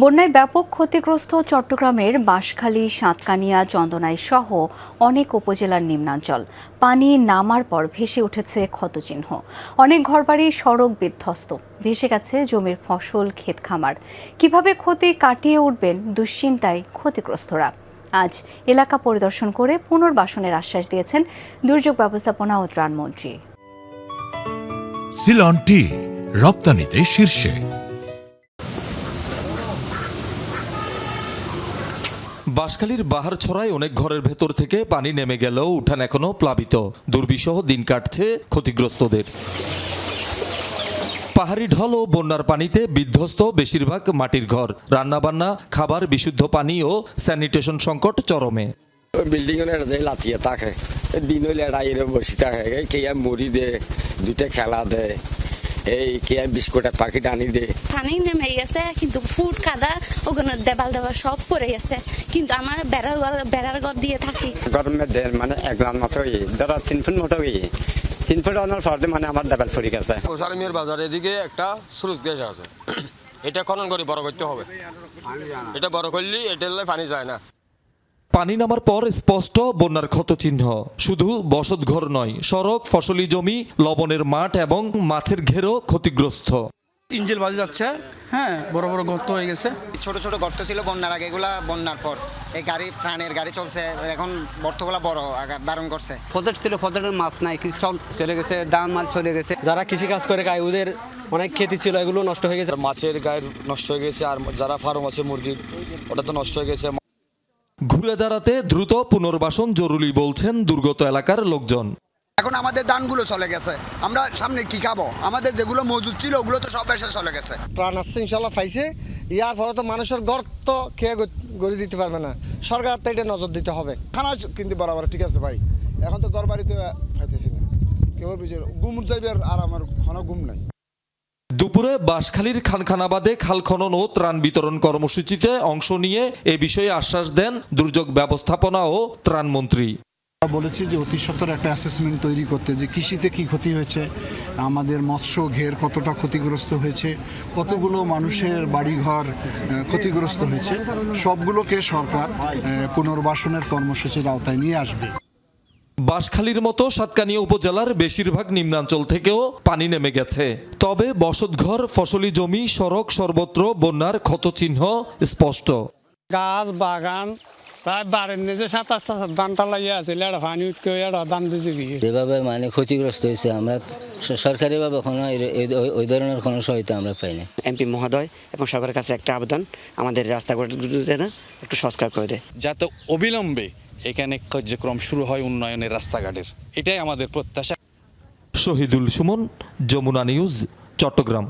বন্যায় ব্যাপক ক্ষতিগ্রস্ত চট্টগ্রামের বাঁশখালী, সাতকানিয়া, চন্দনাইশ সহ অনেক উপজেলার নিম্নাঞ্চল। পানি নামার পর ভেসে উঠেছে ক্ষতচিহ্ন। অনেক ঘরবাড়ি, সড়ক বিধ্বস্ত। ভেসে গেছে জমির ফসল, ক্ষেত খামার। কিভাবে ক্ষতি কাটিয়ে উঠবেন দুশ্চিন্তায় ক্ষতিগ্রস্তরা। আজ এলাকা পরিদর্শন করে পুনর্বাসনের আশ্বাস দিয়েছেন দুর্যোগ ব্যবস্থাপনা ও ত্রাণমন্ত্রী। সিলন টি রপ্তানিতে শীর্ষে। বাঁশখালীর বাহারছড়ায় অনেক ঘরের ভেতর থেকে পানি নেমে গেলেও উঠান এখনো প্লাবিত। দুর্বিষহ দিন কাটছে ক্ষতিগ্রস্তদের। পাহাড়ি ঢল ও বন্যার পানিতে বিধ্বস্ত বেশিরভাগ মাটির ঘর। রান্নাবান্না, খাবার, বিশুদ্ধ পানি ও স্যানিটেশন সংকট চরমে। বিল্ডিং লাতিয়ে থাকে দিন হইলে এটা বসে থাকে কে মুড়ি দে, দুইটা খেলা দে, এই কে বিস্কুট পাখি টানি দে। পানি নেমে গেছে কিন্তু ফুট কাদা ওখানে দেবাল সব পড়ে গেছে, কিন্তু আমার বেড়ার ঘর দিয়ে থাকি। গরমের দেড় মানে 1 লাখ মতো ধরো 3 ফুট মতো 3 ফুট আনার পরে মানে আমার দেবাল পড়ে গেছে। গোসালমির বাজার এদিকে একটা স্রোত গ্যাস আছে, এটা খনন করে বড় করতে হবে। এটা বড় করলে এটা পানি যায় না। পানি নামার পর স্পষ্ট বন্যার ক্ষতচিহ্ন। শুধু বসতঘর নয়, সড়ক, ফসলি জমি, লবণের মাঠ এবং মাছের ঘেরও ক্ষতিগ্রস্ত। ইঞ্জিল বাজে যাচ্ছে, হ্যাঁ, বড় বড় গর্ত হয়ে গেছে। ছোট ছোট গর্ত ছিল বন্যার আগে, এগুলা বন্যার পর এই গাড়ি, প্রাণের গাড়ি চলছে, এখন গর্তগুলা বড় আকার ধারণ করছে। ফজর ছিল, ফজরের মাছ নাই, কিছু চলে গেছে, দাম মাছ চলে গেছে। যারা কৃষি কাজ করে খায় ওদের অনেক ক্ষতি ছিল, এগুলো নষ্ট হয়ে গেছে। মাছের গায়ের নষ্ট হয়ে গেছে, আর যারা ফার্ম আছে মুরগির, ওটা তো নষ্ট হয়ে গেছে। ঘুরে দাঁড়াতে দ্রুত পুনর্বাসন জরুরি বলছেন দুর্গত এলাকার লোকজন। এখন আমাদের ধানগুলো চলে গেছে, আমরা সামনে কি খাবো? আমাদের যেগুলো মজুদ ছিল ওগুলো তো সব এসে চলে গেছে। প্রাণ আসছে ইনশাল্লাহ পাইছে, ইয়ার ফলে তো মানুষের গর্ত খেয়ে গড়ে দিতে পারবে না। সরকার তো এটা নজর দিতে হবে। খানা কিন্তু বরাবর ঠিক আছে ভাই, এখন তো ঘর বাড়িতে পাইতেছি না, কেবল গুম যাইবে আর আমার কোনো গুম নাই। দুপুরে বাঁশখালীর খানখানাবাদে খাল খনন ও ত্রাণ বিতরণ কর্মসূচিতে অংশ নিয়ে এ বিষয়ে আশ্বাস দেন দুর্যোগ ব্যবস্থাপনা ও ত্রাণমন্ত্রী। বলেছি যে অতি সত্বর একটা অ্যাসেসমেন্ট তৈরি করতে, যে কৃষিতে কি ক্ষতি হয়েছে, আমাদের মৎস্য ঘের কতটা ক্ষতিগ্রস্ত হয়েছে, কতগুলো মানুষের বাড়িঘর ক্ষতিগ্রস্ত হয়েছে, সবগুলোকে সরকার পুনর্বাসনের কর্মসূচির আওতায় নিয়ে আসবে। বাঁশখালীর মতো সাতকানিয়া উপজেলার বেশিরভাগ নিম্নাঞ্চল থেকেও পানি নেমে গেছে। তবে বসতঘর, ফসলি জমি, সড়ক সর্বত্র বন্যার ক্ষতচিহ্ন স্পষ্ট। গাছ বাগান প্রায় বাড়ির নিচে 27টা ধানটা লাগিয়ে আছে, এটা পানি উঠতে এটা ধান দিতে গিয়ে যেভাবে মানে ক্ষতিগ্রস্ত হয়েছে, আমরা সরকারিভাবে কোনো ওই ধরনের কোনো সহায়তা আমরা পাইনি। এমপি মহোদয় এবং সরকারের কাছে একটা আবেদন, আমাদের রাস্তাঘাট একটু সংস্কার করে দেয়, যাতে অবিলম্বে এখানে কার্যক্রম শুরু হয় উন্নয়নের রাস্তাঘাটের। এটাই আমাদের প্রত্যাশা। শহীদুল সুমন, যমুনা নিউজ, চট্টগ্রাম।